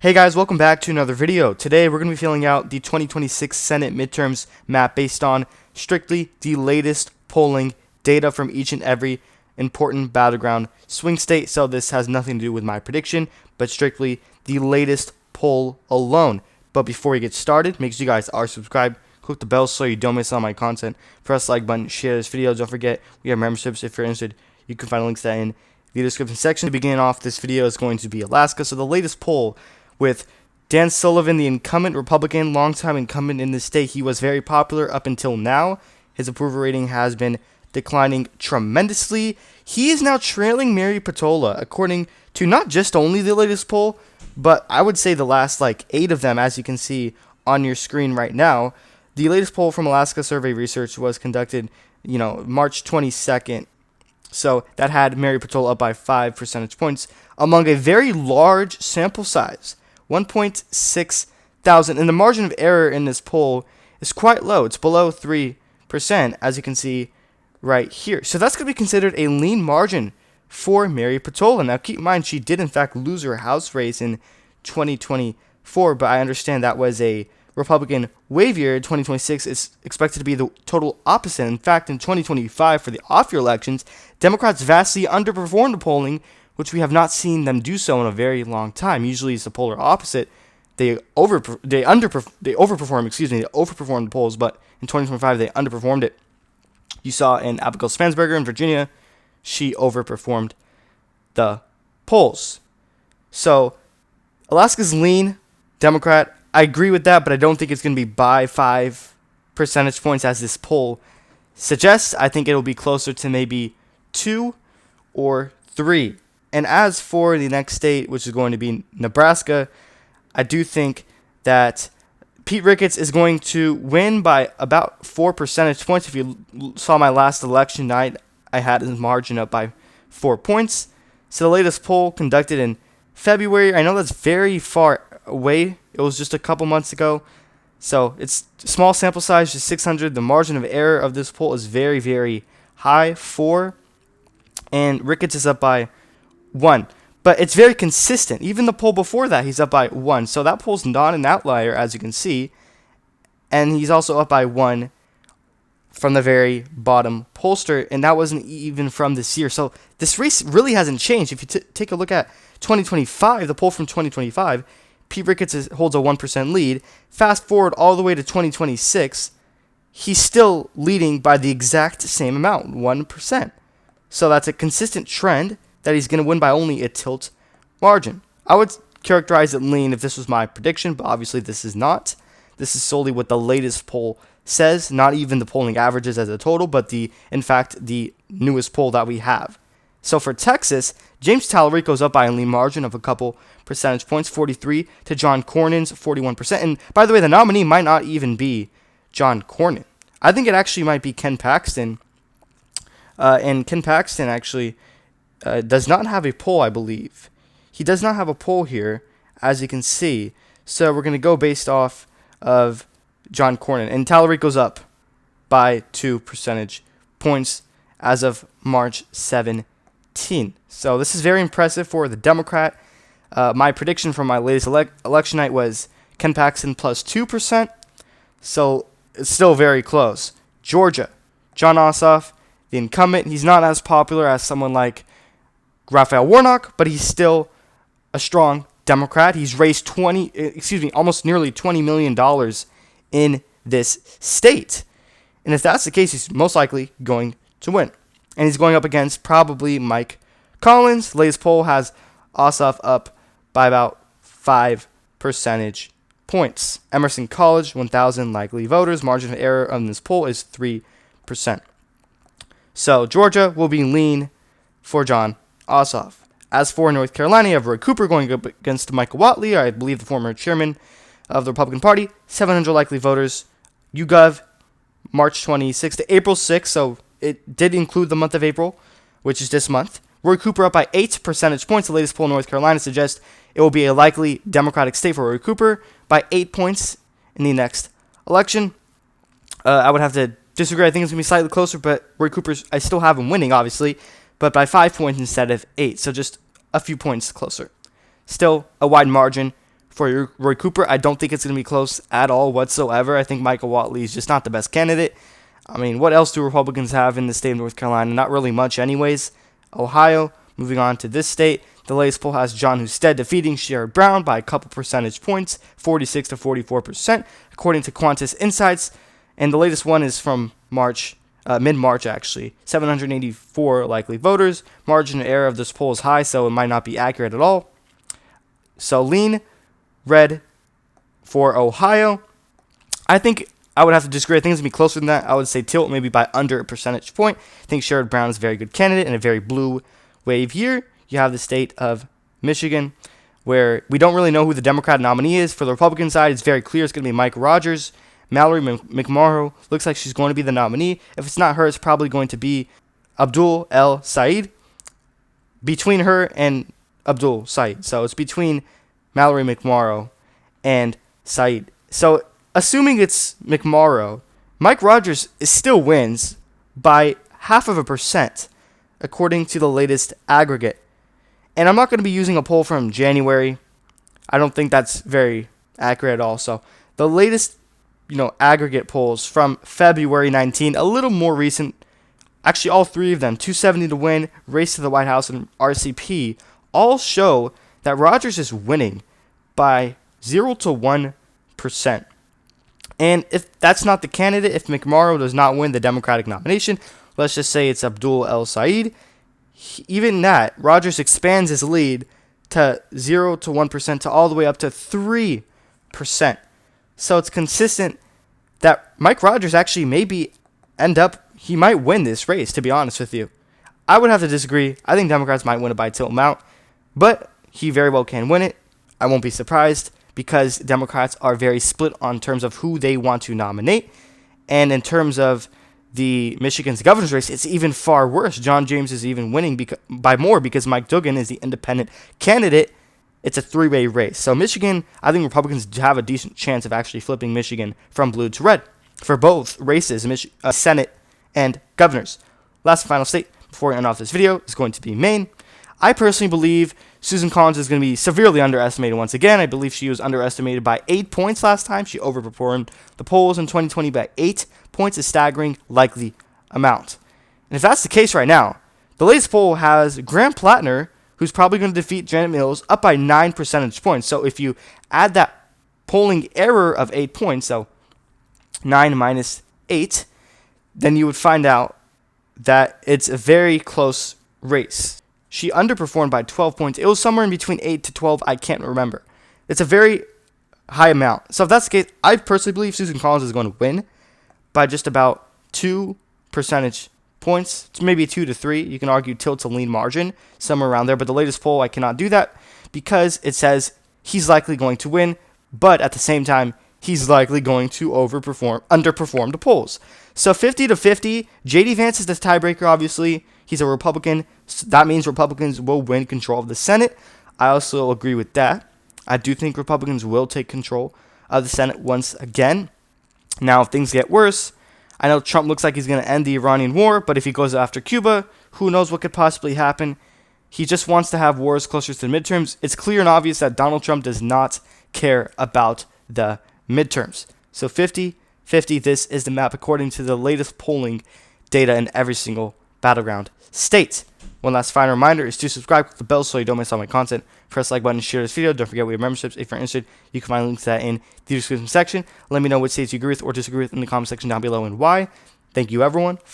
Hey guys, welcome back to another video. Today we're going to be filling out the 2026 Senate midterms map based on strictly the latest polling data from each and every important battleground swing state. So this has nothing to do with my prediction, but strictly the latest poll alone. But before we get started, make sure you guys are subscribed. Click the bell so you don't miss all my content. Press the like button, share this video. Don't forget, we have memberships. If you're interested, you can find links to that in the description section. To begin off, this video is going to be Alaska. So the latest poll with Dan Sullivan, the incumbent Republican, longtime incumbent in the state. He was very popular up until now. His approval rating has been declining tremendously. He is now trailing Mary Patola, according to not just only the latest poll, but I would say the last 8 of them, as you can see on your screen right now. The latest poll from Alaska Survey Research was conducted, March 22nd. So that had Mary Patola up by 5 percentage points among a very large sample size, 1.6 thousand. And the margin of error in this poll is quite low. It's below 3%, as you can see right here. So that's going to be considered a lean margin for Mary Patola. Now, keep in mind, she did, in fact, lose her House race in 2024, but I understand that was a Republican wave year. 2026 is expected to be the total opposite. In fact, in 2025, for the off-year elections, Democrats vastly underperformed the polling, which we have not seen them do so in a very long time. Usually, it's the polar opposite. They overperform the polls, but in 2025 they underperformed it. You saw in Abigail Spansberger in Virginia, she overperformed the polls. So Alaska's lean Democrat. I agree with that, but I don't think it's going to be by 5 percentage points as this poll suggests. I think it will be closer to maybe 2 or 3. And as for the next state, which is going to be Nebraska, I do think that Pete Ricketts is going to win by about 4 percentage points. If you saw my last election night, I had his margin up by 4 points. So the latest poll conducted in February, I know that's very far away. It was just a couple months ago. So it's small sample size, just 600. The margin of error of this poll is very, very high, 4. And Ricketts is up by 1. But it's very consistent. Even the poll before that, he's up by 1. So that poll's not an outlier, as you can see. And he's also up by 1 from the very bottom pollster. And that wasn't even from this year. So this race really hasn't changed. If you take a look at 2025, the poll from 2025, Pete Ricketts holds a 1% lead. Fast forward all the way to 2026, he's still leading by the exact same amount, 1%. So that's a consistent trend that he's going to win by only a tilt margin. I would characterize it lean if this was my prediction, but obviously this is not. This is solely what the latest poll says, not even the polling averages as a total, but in fact, the newest poll that we have. So for Texas, James Tallarico's up by a lean margin of a couple percentage points, 43 to John Cornyn's 41%. And by the way, the nominee might not even be John Cornyn. I think it actually might be Ken Paxton. And Ken Paxton actually does not have a poll, I believe. He does not have a poll here, as you can see. So we're going to go based off of John Cornyn. And Tallarico's up by 2 percentage points as of March 17. So this is very impressive for the Democrat. My prediction from my latest election night was Ken Paxton plus 2%. So it's still very close. Georgia, Jon Ossoff, the incumbent. He's not as popular as someone like Raphael Warnock, but he's still a strong Democrat. He's raised almost nearly $20 million in this state. And if that's the case, he's most likely going to win. And he's going up against probably Mike Collins. The latest poll has Ossoff up by about 5 percentage points. Emerson College, 1,000 likely voters. Margin of error on this poll is 3%. So Georgia will be lean for Jon Ossoff. As for North Carolina, you have Roy Cooper going up against Michael Whatley, I believe the former chairman of the Republican Party. 700 likely voters. YouGov, March 26th to April 6th, so it did include the month of April, which is this month. Roy Cooper up by 8 percentage points. The latest poll in North Carolina suggests it will be a likely Democratic state for Roy Cooper by 8 points in the next election. I would have to disagree. I think it's going to be slightly closer, but Roy Cooper's, I still have him winning, obviously, but by 5 points instead of 8, so just a few points closer. Still a wide margin for Roy Cooper. I don't think it's going to be close at all whatsoever. I think Michael Whatley is just not the best candidate. I mean, what else do Republicans have in the state of North Carolina? Not really much anyways. Ohio, moving on to this state. The latest poll has John Husted defeating Sherrod Brown by a couple percentage points, 46 to 44%, according to Qantas Insights. And the latest one is from mid-March actually. 784 likely voters. Margin of error of this poll is high, so it might not be accurate at all. So lean red for Ohio. I think I would have to disagree. I think it's going to be closer than that. I would say tilt maybe by under a percentage point. I think Sherrod Brown is a very good candidate in a very blue wave year. You have the state of Michigan, where we don't really know who the Democrat nominee is. For the Republican side, it's very clear it's going to be Mike Rogers. Mallory McMorrow looks like she's going to be the nominee. If it's not her, it's probably going to be Abdul El Said. Between her and Abdul Said. So it's between Mallory McMorrow and Said. So assuming it's McMorrow, Mike Rogers still wins by 0.5%, according to the latest aggregate. And I'm not going to be using a poll from January. I don't think that's very accurate at all. So the latest, aggregate polls from February 19, a little more recent. Actually, all three of them, 270 to win, Race to the White House, and RCP, all show that Rogers is winning by 0 to 1%. And if that's not the candidate, if McMorrow does not win the Democratic nomination, let's just say it's Abdul El Said, even that, Rogers expands his lead to 0 to 1% to all the way up to 3%. So it's consistent that Mike Rogers actually he might win this race, to be honest with you. I would have to disagree. I think Democrats might win it by a tilt amount, but he very well can win it. I won't be surprised because Democrats are very split on terms of who they want to nominate. And in terms of the Michigan's governor's race, it's even far worse. John James is even winning by more because Mike Duggan is the independent candidate. It's a three-way race. So Michigan, I think Republicans have a decent chance of actually flipping Michigan from blue to red for both races, Senate and governors. Last and final state before we end off this video is going to be Maine. I personally believe Susan Collins is going to be severely underestimated once again. I believe she was underestimated by 8 points last time. She overperformed the polls in 2020 by 8 points, a staggering likely amount. And if that's the case right now, the latest poll has Graham Plattner, who's probably going to defeat Janet Mills, up by 9 percentage points. So if you add that polling error of 8 points, so 9 minus 8, then you would find out that it's a very close race. She underperformed by 12 points. It was somewhere in between 8 to 12. I can't remember. It's a very high amount. So if that's the case, I personally believe Susan Collins is going to win by just about 2 percentage points. It's maybe 2 to 3. You can argue tilt to lean margin, somewhere around there. But the latest poll, I cannot do that because it says he's likely going to win. But at the same time, he's likely going to underperform the polls. So 50 to 50, J.D. Vance is the tiebreaker, obviously. He's a Republican. So that means Republicans will win control of the Senate. I also agree with that. I do think Republicans will take control of the Senate once again. Now, if things get worse, I know Trump looks like he's going to end the Iranian war, but if he goes after Cuba, who knows what could possibly happen. He just wants to have wars closer to the midterms. It's clear and obvious that Donald Trump does not care about the midterms. So 50-50, this is the map according to the latest polling data in every single battleground state. One last final reminder is to subscribe, click the bell so you don't miss all my content. Press the like button, share this video. Don't forget we have memberships. If you're interested, you can find links to that in the description section. Let me know which states you agree with or disagree with in the comment section down below and why. Thank you, everyone.